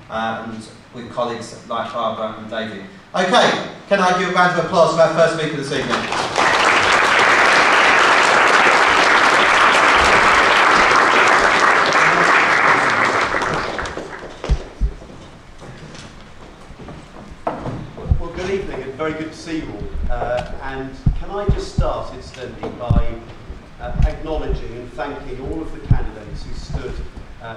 and with colleagues like Barbara and David. Okay, can I give a round of applause for our first speaker this evening? Very good to see you all. And can I just start, incidentally, by acknowledging and thanking all of the candidates who stood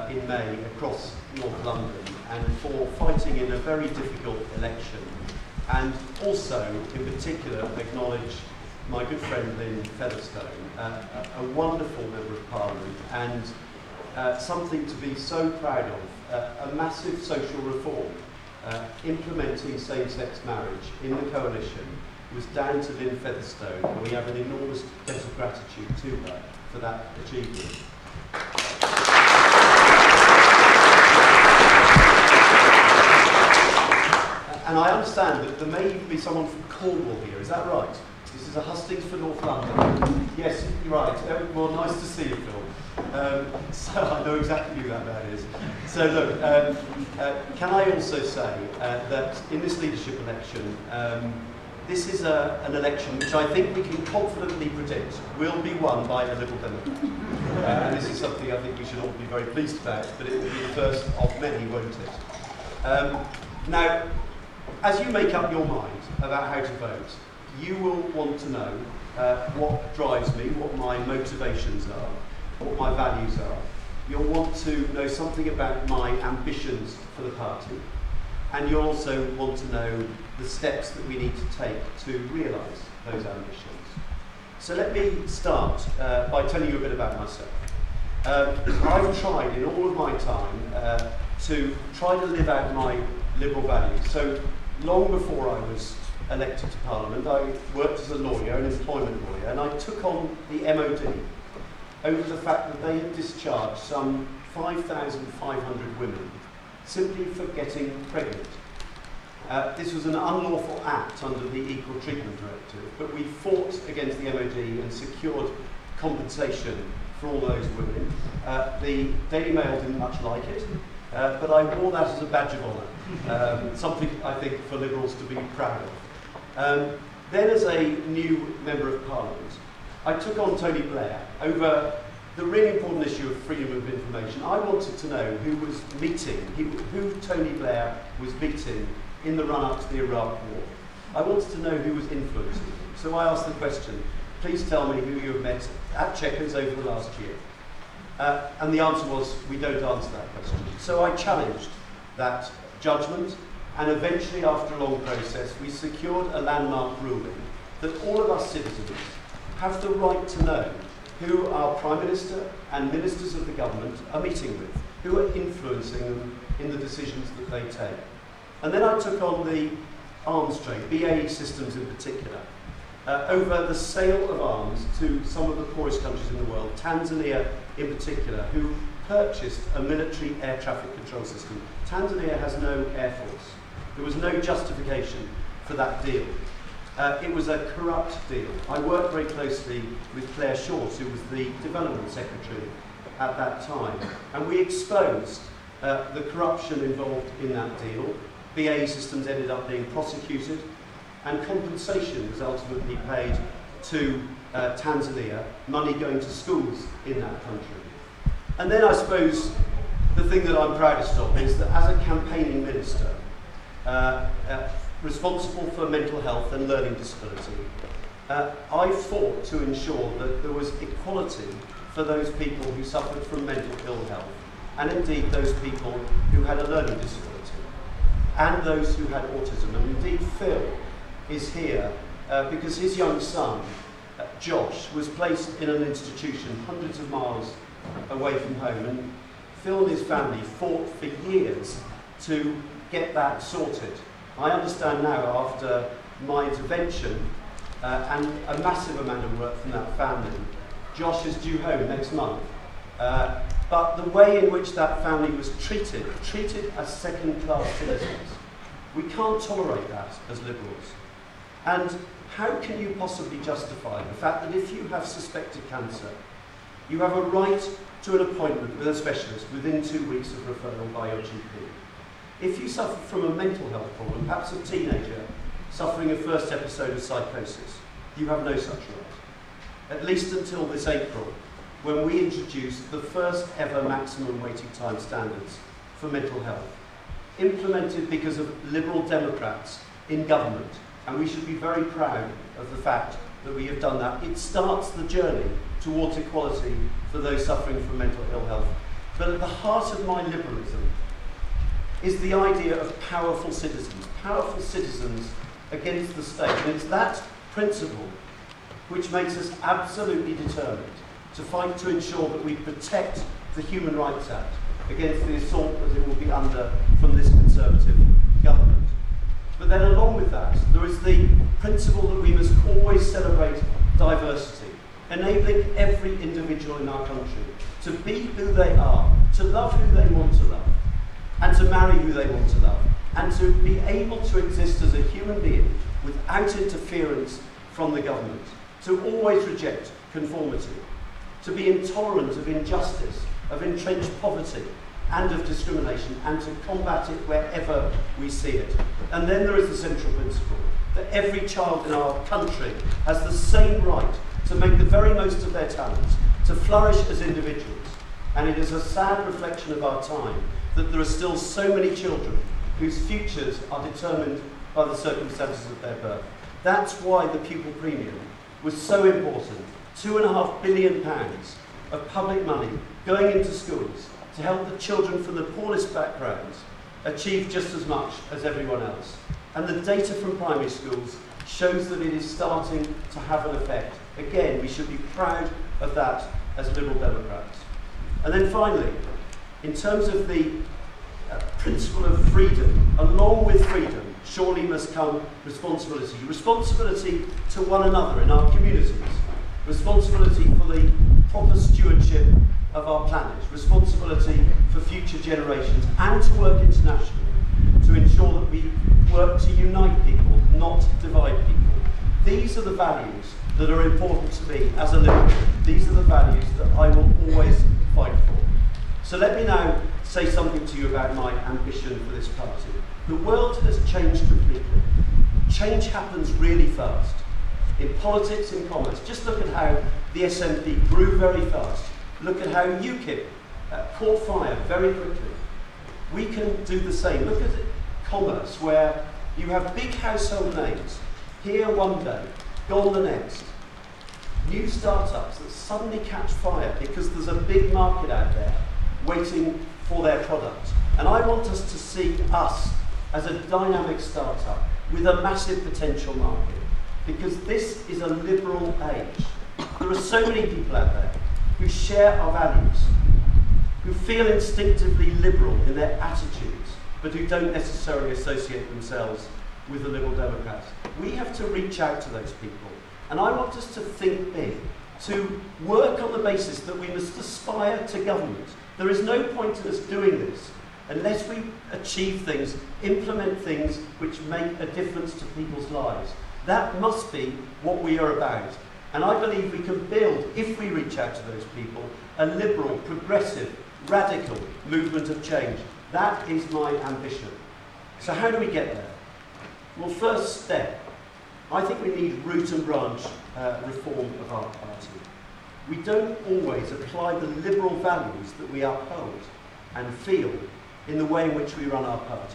in May across North London and for fighting in a very difficult election. And also, in particular, acknowledge my good friend Lynn Featherstone, a wonderful Member of Parliament and something to be so proud of, a massive social reform. Implementing same-sex marriage in the coalition was down to Lynn Featherstone, and we have an enormous debt of gratitude to her for that achievement. And I understand that there may even be someone from Cornwall here, is that right? This is a Hustings for North London. Yes, you're right. Well, nice to see you, Phil. So I know exactly who that man is. So look, can I also say that in this leadership election, this is an election which I think we can confidently predict will be won by a Liberal Democrat. And this is something I think we should all be very pleased about, but it will be the first of many, won't it? Now, as you make up your mind about how to vote, you will want to know what drives me, what my motivations are, what my values are. You'll want to know something about my ambitions for the party, and you'll also want to know the steps that we need to take to realise those ambitions. So let me start by telling you a bit about myself. I've tried in all of my time to try to live out my Liberal values. So long before I was elected to Parliament, I worked as a lawyer, an employment lawyer, and I took on the MOD over the fact that they had discharged some 5,500 women simply for getting pregnant. This was an unlawful act under the Equal Treatment Directive, but we fought against the MOD and secured compensation for all those women. The Daily Mail didn't much like it, but I wore that as a badge of honour, something I think for Liberals to be proud of. Then as a new Member of Parliament, I took on Tony Blair over the really important issue of freedom of information. I wanted to know who Tony Blair was meeting in the run-up to the Iraq War. I wanted to know who was influencing him. So I asked the question, please tell me who you have met at Chequers over the last year. And the answer was, we don't answer that question. So I challenged that judgment, and eventually, after a long process, we secured a landmark ruling that all of us citizens have the right to know who our Prime Minister and Ministers of the Government are meeting with, who are influencing them in the decisions that they take. And then I took on the arms trade, BAE Systems in particular, over the sale of arms to some of the poorest countries in the world, Tanzania in particular, who purchased a military air traffic control system. Tanzania has no air force. There was no justification for that deal. It was a corrupt deal. I worked very closely with Claire Short, who was the Development Secretary at that time, and we exposed the corruption involved in that deal. BAE Systems ended up being prosecuted, and compensation was ultimately paid to Tanzania, money going to schools in that country. And then I suppose the thing that I'm proudest of is that as a campaigning minister, responsible for mental health and learning disability, I fought to ensure that there was equality for those people who suffered from mental ill health, and indeed those people who had a learning disability, and those who had autism. And indeed Phil is here because his young son, Josh, was placed in an institution hundreds of miles away from home, and Phil and his family fought for years to get that sorted. I understand now, after my intervention and a massive amount of work from that family, Josh is due home next month. But the way in which that family was treated as second-class citizens, we can't tolerate that as Liberals. And how can you possibly justify the fact that if you have suspected cancer, you have a right to an appointment with a specialist within 2 weeks of referral by your GP? If you suffer from a mental health problem, perhaps a teenager suffering a first episode of psychosis, you have no such right. At least until this April, when we introduce the first ever maximum waiting time standards for mental health, implemented because of Liberal Democrats in government, and we should be very proud of the fact that we have done that. It starts the journey towards equality for those suffering from mental ill health. But at the heart of my liberalism is the idea of powerful citizens against the state. And it's that principle which makes us absolutely determined to fight to ensure that we protect the Human Rights Act against the assault that it will be under from this Conservative government. But then along with that, there is the principle that we must always celebrate diversity, enabling every individual in our country to be who they are, to love who they want to love, and to marry who they want to love, and to be able to exist as a human being without interference from the government, to always reject conformity, to be intolerant of injustice, of entrenched poverty, and of discrimination, and to combat it wherever we see it. And then there is the central principle that every child in our country has the same right to make the very most of their talents, to flourish as individuals. And it is a sad reflection of our time that there are still so many children whose futures are determined by the circumstances of their birth. That's why the pupil premium was so important. £2.5 billion of public money going into schools to help the children from the poorest backgrounds achieve just as much as everyone else. And the data from primary schools shows that it is starting to have an effect. Again, we should be proud of that as Liberal Democrats. And then finally, in terms of the principle of freedom, along with freedom, surely must come responsibility. Responsibility to one another in our communities. Responsibility for the proper stewardship of our planet. Responsibility for future generations, and to work internationally to ensure that we work to unite people, not divide people. These are the values that are important to me as a Liberal. These are the values that I will always fight for. So let me now say something to you about my ambition for this party. The world has changed completely. Change happens really fast. In politics, in commerce. Just look at how the SNP grew very fast. Look at how UKIP caught fire very quickly. We can do the same. Look at commerce, where you have big household names, here one day, gone the next. New startups that suddenly catch fire because there's a big market out there waiting for their product. And I want us to see us as a dynamic startup with a massive potential market, because this is a liberal age. There are so many people out there who share our values, who feel instinctively liberal in their attitudes, but who don't necessarily associate themselves with the Liberal Democrats. We have to reach out to those people. And I want us to think big, to work on the basis that we must aspire to government. There is no point in us doing this unless we achieve things, implement things which make a difference to people's lives. That must be what we are about. And I believe we can build, if we reach out to those people, a liberal, progressive, radical movement of change. That is my ambition. So how do we get there? Well, first step, I think we need root and branch reform of our party. We don't always apply the liberal values that we uphold and feel in the way in which we run our party.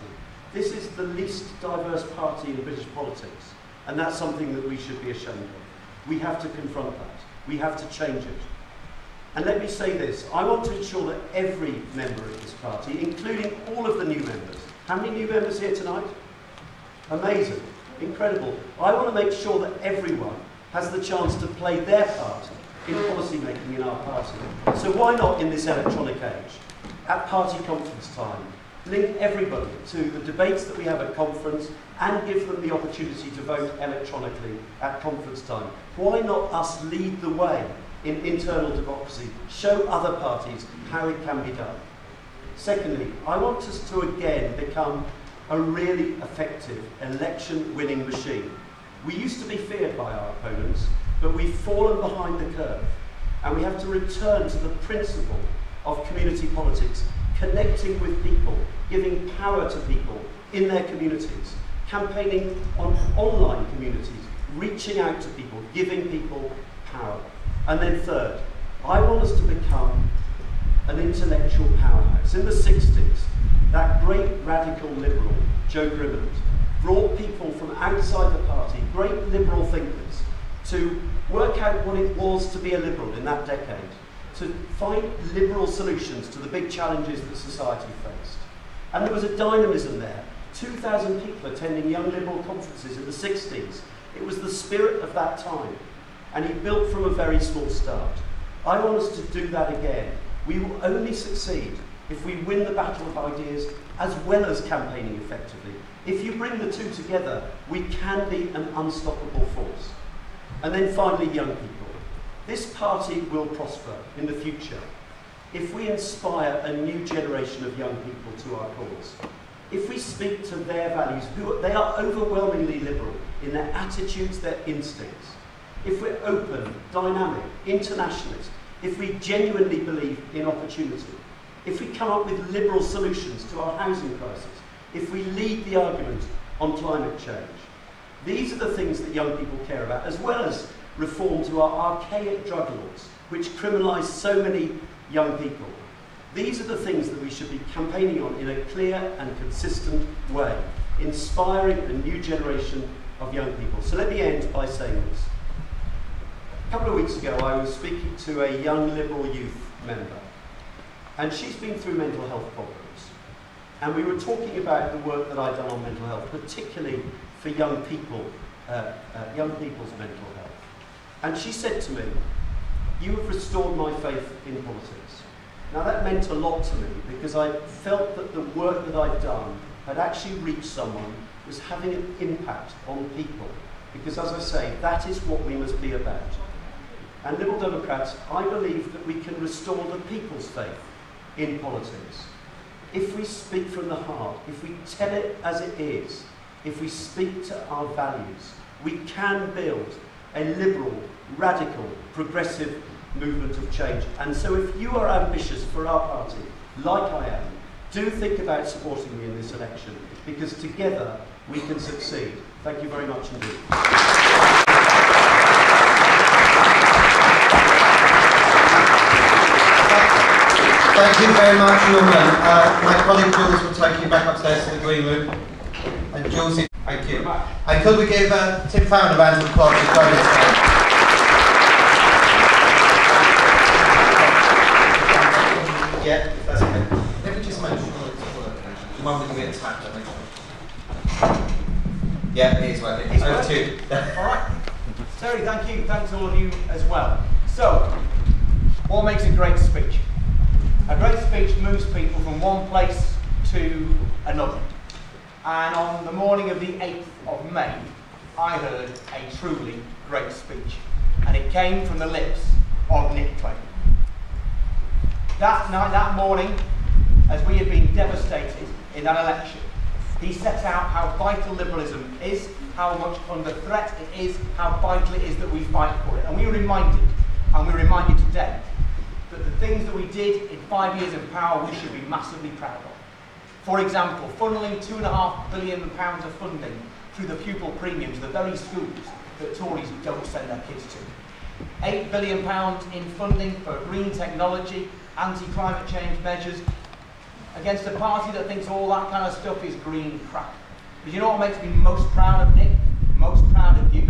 This is the least diverse party in British politics, and that's something that we should be ashamed of. We have to confront that. We have to change it. And let me say this, I want to ensure that every member of this party, including all of the new members, how many new members here tonight? Amazing, incredible. I want to make sure that everyone has the chance to play their part in policy making in our party. So why not in this electronic age, at party conference time, link everybody to the debates that we have at conference and give them the opportunity to vote electronically at conference time? Why not us lead the way in internal democracy, show other parties how it can be done? Secondly, I want us to again become a really effective election-winning machine. We used to be feared by our opponents, but we've fallen behind the curve, and we have to return to the principle of community politics, connecting with people, giving power to people in their communities, campaigning on online communities, reaching out to people, giving people power. And then third, I want us to become an intellectual powerhouse. In the 60s, that great radical liberal, Joe Grimmond, brought people from outside the party, great liberal thinkers, to work out what it was to be a liberal in that decade, to find liberal solutions to the big challenges that society faced. And there was a dynamism there. 2,000 people attending young liberal conferences in the 60s. It was the spirit of that time. And he built from a very small start. I want us to do that again. We will only succeed if we win the battle of ideas as well as campaigning effectively. If you bring the two together, we can be an unstoppable force. And then finally, young people. This party will prosper in the future if we inspire a new generation of young people to our cause. If we speak to their values, they are overwhelmingly liberal in their attitudes, their instincts. If we're open, dynamic, internationalist, if we genuinely believe in opportunity, if we come up with liberal solutions to our housing crisis, if we lead the argument on climate change, these are the things that young people care about, as well as reform to our archaic drug laws, which criminalise so many young people. These are the things that we should be campaigning on in a clear and consistent way, inspiring a new generation of young people. So let me end by saying this. A couple of weeks ago, I was speaking to a young Liberal youth member, and she's been through mental health problems. And we were talking about the work that I'd done on mental health, particularly for young people, young people's mental health. And she said to me, "You have restored my faith in politics." Now that meant a lot to me, because I felt that the work that I'd done had actually reached someone, was having an impact on people. Because as I say, that is what we must be about. And Liberal Democrats, I believe that we can restore the people's faith in politics. If we speak from the heart, if we tell it as it is, if we speak to our values, we can build a liberal, radical, progressive movement of change. And so if you are ambitious for our party, like I am, do think about supporting me in this election, because together we can succeed. Thank you very much indeed. Thank you very much, Norman. My colleague Jules will take you back upstairs to the green room. And Jules, thank you. And could we give Tim Farron a round of applause for joining us today? Yeah, if that's okay. Let me just make sure it's working. The one with the attack, I make sure. Yeah, it is working. It's Over working. to you. All right. Terry, thank you. Thanks to all of you as well. So, what makes a great speech? A great speech moves people from one place to another. And on the morning of the 8th of May, I heard a truly great speech. And it came from the lips of Nick Clegg. That night, that morning, as we had been devastated in that election, he set out how vital liberalism is, how much under threat it is, how vital it is that we fight for it. And we were reminded, and we're reminded today, that the things that we did in 5 years in power we should be massively proud of. For example, funneling £2.5 billion of funding through the pupil premiums, the very schools that Tories don't send their kids to. £8 billion in funding for green technology, anti-climate change measures, against a party that thinks all that kind of stuff is green crap. But you know what makes me most proud of Nick? Most proud of you?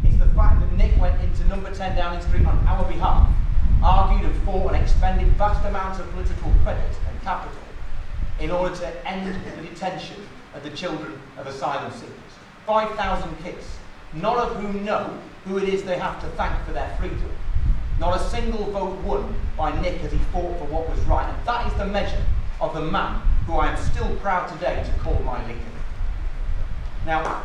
It's the fact that Nick went into number 10 Downing Street on our behalf, argued and fought and expended vast amounts of political credit and capital in order to end the detention of the children of asylum seekers. 5,000 kids, none of whom know who it is they have to thank for their freedom. Not a single vote won by Nick as he fought for what was right. And that is the measure of the man who I am still proud today to call my leader. Now,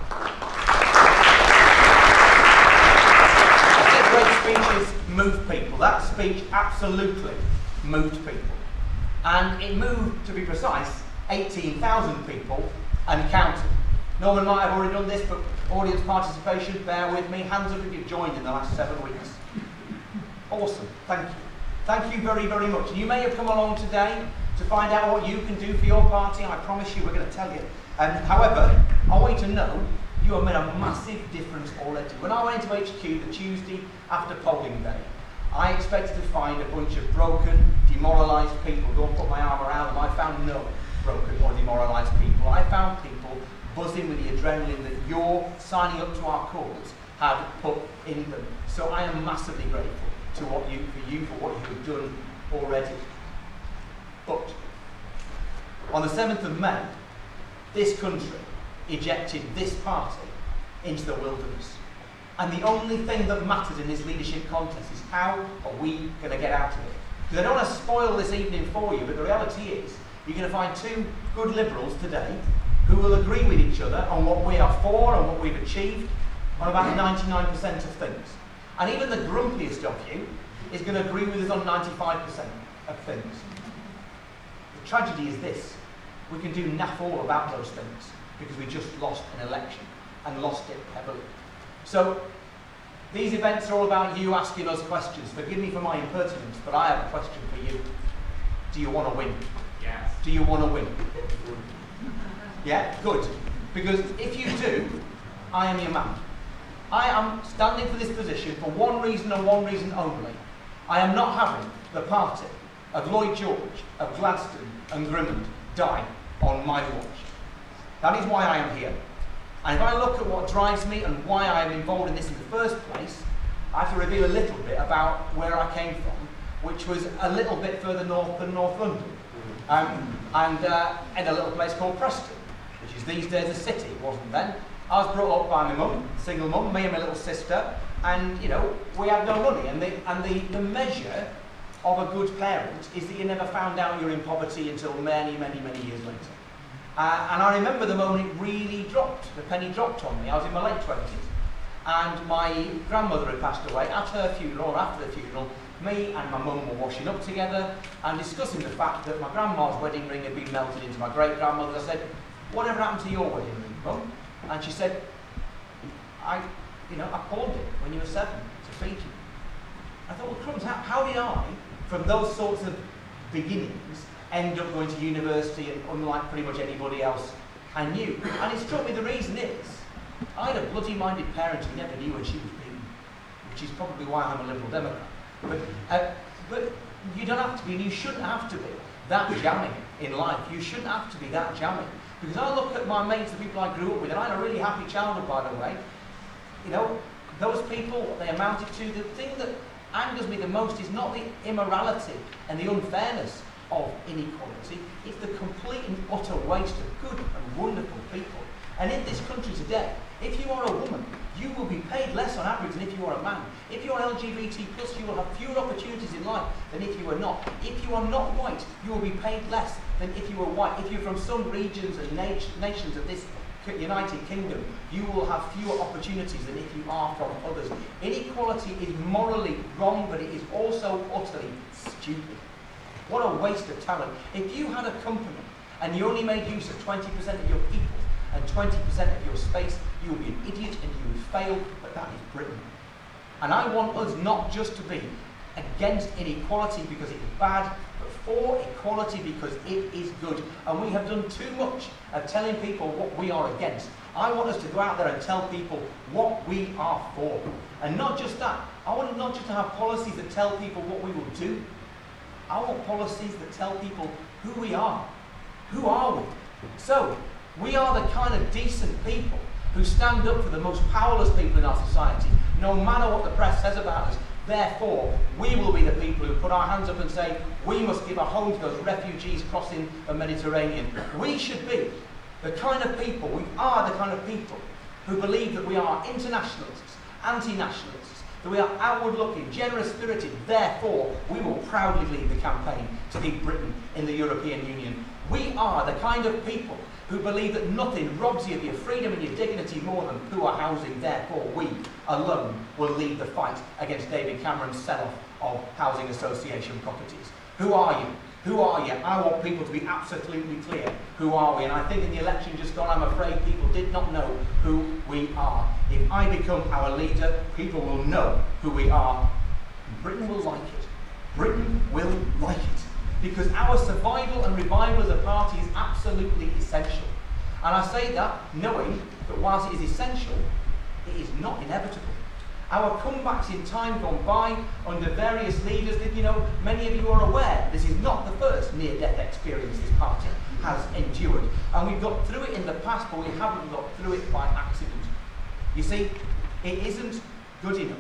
great speeches move people. That speech absolutely moved people. And it moved, to be precise, 18,000 people and counting. Norman might have already done this, but audience participation, bear with me. Hands up if you've joined in the last 7 weeks. Awesome, thank you. Thank you very, very much. You may have come along today to find out what you can do for your party. I promise you we're going to tell you. However, I want you to know you have made a massive difference already. When I went into HQ the Tuesday after polling day, I expected to find a bunch of broken, demoralised people. Don't put my arm around them. I found no broken or demoralised people. I found people buzzing with the adrenaline that your signing up to our cause had put in them. So I am massively grateful to what you for what you have done already. But on the 7th of May, this country ejected this party into the wilderness. And the only thing that matters in this leadership contest is how are we going to get out of it? Because I don't want to spoil this evening for you, but the reality is you're going to find two good Liberals today who will agree with each other on what we are for and what we've achieved on about 99% of things. And even the grumpiest of you is going to agree with us on 95% of things. The tragedy is this: we can do naff all about those things because we just lost an election and lost it heavily. So these events are all about you asking us questions. Forgive me for my impertinence, but I have a question for you. Do you want to win? Yes. Do you want to win? Yeah, good. Because if you do, I am your man. I am standing for this position for one reason and one reason only. I am not having the party of Lloyd George, of Gladstone and Grimmond die on my watch. That is why I am here. And if I look at what drives me and why I am involved in this in the first place, I have to reveal a little bit about where I came from, which was a little bit further north than North London, and in a little place called Preston, which is these days a city. It wasn't then. I was brought up by my mum, single mum, me and my little sister, and you know, we had no money. And the measure of a good parent is that you never found out you're in poverty until many, many, many years later. And I remember the moment it really dropped, the penny dropped on me. I was in my late 20s, and my grandmother had passed away. At her funeral, or after the funeral, me and my mum were washing up together and discussing the fact that my grandma's wedding ring had been melted into my great-grandmother's. I said, "Whatever happened to your wedding ring, Mum?" And she said, I pawned it when you were 7 to feed you. I thought, well, crumbs, how did I, from those sorts of beginnings, end up going to university and unlike pretty much anybody else I knew? And it struck me the reason is, I had a bloody-minded parent who never knew when she was beaten, which is probably why I'm a Liberal Democrat. But you don't have to be, and you shouldn't have to be, that jamming in life. You shouldn't have to be that jamming. Because I look at my mates, the people I grew up with, and I had a really happy childhood, by the way. You know, those people, what they amounted to, the thing that angers me the most is not the immorality and the unfairness of inequality. It's the complete and utter waste of good and wonderful people. And in this country today, if you are a woman, you will be paid less on average than if you are a man. If you are LGBT+, you will have fewer opportunities in life than if you are not. If you are not white, you will be paid less than if you were white. If you're from some regions and nations of this United Kingdom, you will have fewer opportunities than if you are from others. Inequality is morally wrong, but it is also utterly stupid. What a waste of talent. If you had a company and you only made use of 20% of your people and 20% of your space, you would be an idiot and you would fail, but that is Britain. And I want us not just to be against inequality because it is bad, but for equality because it is good. And we have done too much of telling people what we are against. I want us to go out there and tell people what we are for. And not just that, I want not just to have policies that tell people what we will do. I want policies that tell people who we are. Who are we? So, we are the kind of decent people who stand up for the most powerless people in our society, no matter what the press says about us. Therefore, we will be the people who put our hands up and say, we must give a home to those refugees crossing the Mediterranean. We should be the kind of people, we are the kind of people who believe that we are internationalists, anti-nationalists, that we are outward-looking, generous-spirited. Therefore, we will proudly lead the campaign to keep Britain in the European Union. We are the kind of people who believe that nothing robs you of your freedom and your dignity more than poor housing. Therefore, we alone will lead the fight against David Cameron's sell-off of housing association properties. Who are you? Who are you? I want people to be absolutely clear. Who are we? And I think in the election just gone, I'm afraid people did not know who we are. If I become our leader, people will know who we are. And Britain will like it. Britain will like it. because our survival and revival as a party is absolutely essential. And I say that knowing that whilst it is essential, it is not inevitable. Our comebacks in time gone by under various leaders that, many of you are aware, this is not the first near-death experience this party has endured. And we've got through it in the past, but we haven't got through it by accident. You see, it isn't good enough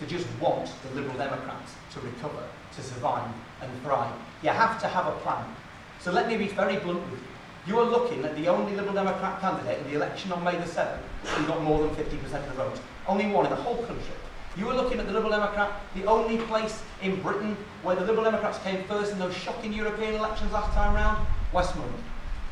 to just want the Liberal Democrats to recover, to survive and thrive. You have to have a plan. So let me be very blunt with you. You are looking at the only Liberal Democrat candidate in the election on May the 7th who got more than 50% of the vote. Only one in the whole country. You are looking at the Liberal Democrat, the only place in Britain where the Liberal Democrats came first in those shocking European elections last time round, Westmoreland.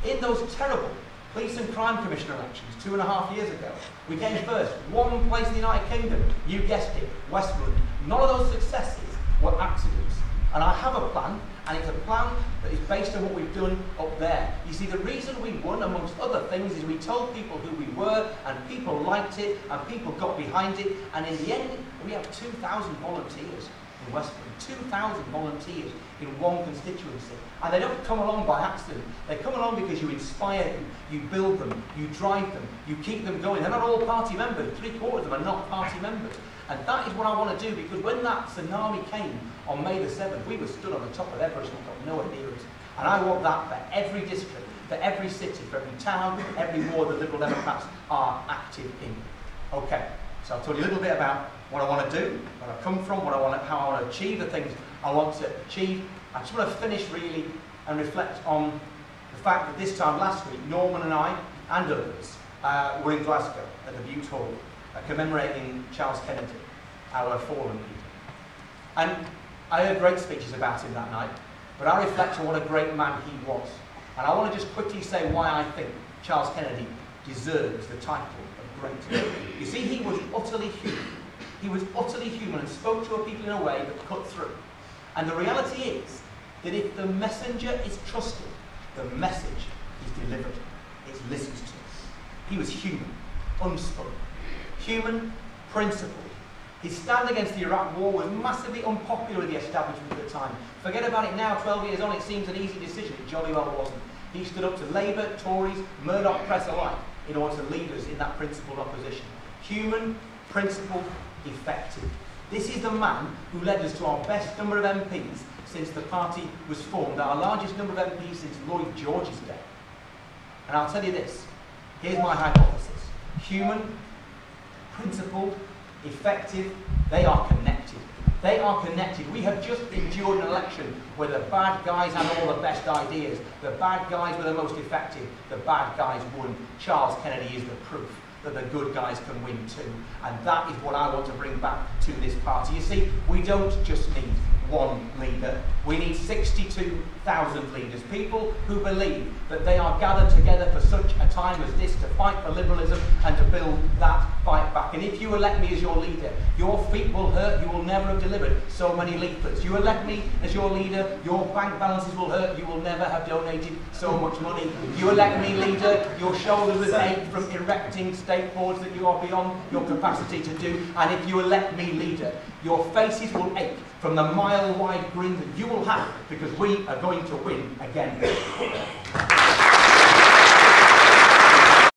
In those terrible Police and Crime Commissioner elections 2.5 years ago, we came first. One place in the United Kingdom, you guessed it, Westmoreland. None of those successes were accidents. And I have a plan, and it's a plan that is based on what we've done up there. You see, the reason we won, amongst other things, is we told people who we were, and people liked it, and people got behind it, and in the end, we have 2,000 volunteers in Westmoreland, 2,000 volunteers in one constituency. And they don't come along by accident. They come along because you inspire them, you build them, you drive them, you keep them going. They're not all party members. 3/4 of them are not party members. And that is what I want to do, because when that tsunami came on May the 7th, we were stood on the top of Everest and got nowhere near it. And I want that for every district, for every city, for every town, every ward the Liberal Democrats are active in. Okay, so I've told you a little bit about what I want to do, where I come from, how I want to achieve the things I want to achieve. I just want to finish really and reflect on the fact that this time last week, Norman and I and others were in Glasgow at the Butte Hall, commemorating Charles Kennedy, our fallen leader. And I heard great speeches about him that night, but I reflect on what a great man he was. And I want to just quickly say why I think Charles Kennedy deserves the title of great. You see, he was utterly human. He was utterly human and spoke to a people in a way that cut through. And the reality is that if the messenger is trusted, the message is delivered. It's listened to. He was human, unspun. Human, principled. His stand against the Iraq war was massively unpopular with the establishment at the time. Forget about it now, 12 years on, it seems an easy decision. It jolly well wasn't. He stood up to Labour, Tories, Murdoch press alike in order to lead us in that principled opposition. Human, principled, effective. This is the man who led us to our best number of MPs since the party was formed, our largest number of MPs since Lloyd George's day. And I'll tell you this, here's my hypothesis. Human, principled, effective, they are connected. They are connected. We have just endured an election where the bad guys had all the best ideas. The bad guys were the most effective. The bad guys won. Charles Kennedy is the proof that the good guys can win too. And that is what I want to bring back to this party. You see, we don't just need one leader. We need 62,000 leaders, people who believe that they are gathered together for such a time as this to fight for liberalism and to build that fight back. And if you elect me as your leader, your feet will hurt, you will never have delivered so many leaflets. You elect me as your leader, your bank balances will hurt, you will never have donated so much money. You elect me leader, your shoulders will ache from erecting state boards that you are beyond your capacity to do. And if you elect me leader, your faces will ache from the mile-wide grin that you will have, because we are going to win again.